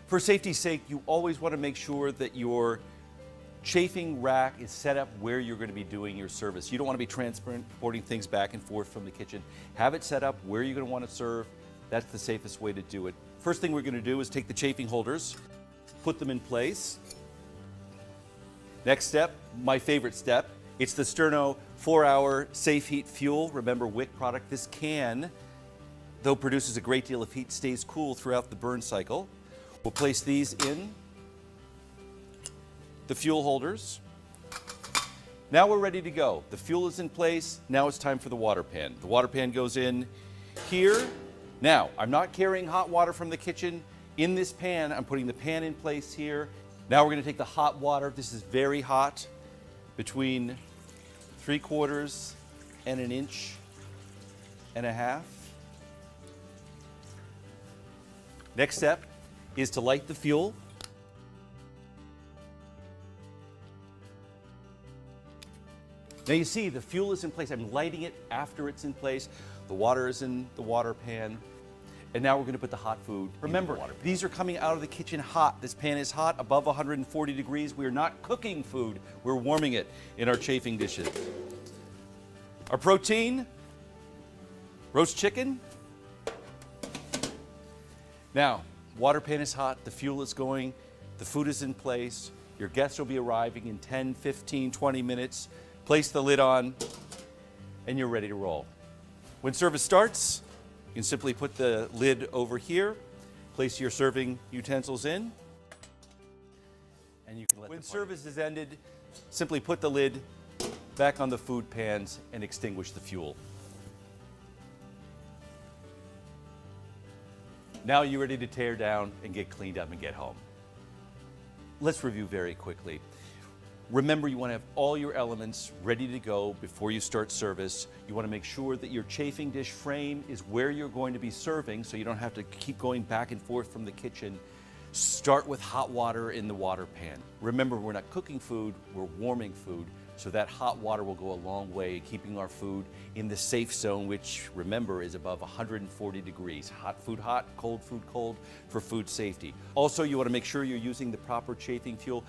For safety's sake, you always want to make sure that your chafing rack is set up where you're going to be doing your service. You don't want to be transporting things back and forth from the kitchen. Have it set up where you're going to want to serve. That's the safest way to do it. First thing we're going to do is take the chafing holders, put them in place. Next step, my favorite step, it's the Sterno 4-hour safe heat fuel. Remember, wick product. This can, though produces a great deal of heat, stays cool throughout the burn cycle. We'll place these in the fuel holders. Now we're ready to go. The fuel is in place. Now it's time for the water pan. The water pan goes in here. Now, I'm not carrying hot water from the kitchen in this pan. I'm putting the pan in place here. Now we're going to take the hot water. This is very hot, between 3/4 and 1.5 inches. Next step is to light the fuel. Now you see the fuel is in place. I'm lighting it after it's in place. The water is in the water pan. And now we're going to put the hot food. Remember, these are coming out of the kitchen hot. This pan is hot, above 140 degrees. We are not cooking food. We're warming it in our chafing dishes. Our protein, roast chicken. Now, water pan is hot. The fuel is going. The food is in place. Your guests will be arriving in 10, 15, 20 minutes. Place the lid on, and you're ready to roll. When service starts, you can simply put the lid over here, place your serving utensils in, and you can let when service is ended, simply put the lid back on the food pans and extinguish the fuel. Now you're ready to tear down and get cleaned up and get home. Let's review very quickly. Remember, you want to have all your elements ready to go before you start service. You want to make sure that your chafing dish frame is where you're going to be serving so you don't have to keep going back and forth from the kitchen. Start with hot water in the water pan. Remember, we're not cooking food, we're warming food, so that hot water will go a long way keeping our food in the safe zone, which, remember, is above 140 degrees. Hot food hot, cold food cold, for food safety. Also, you want to make sure you're using the proper chafing fuel.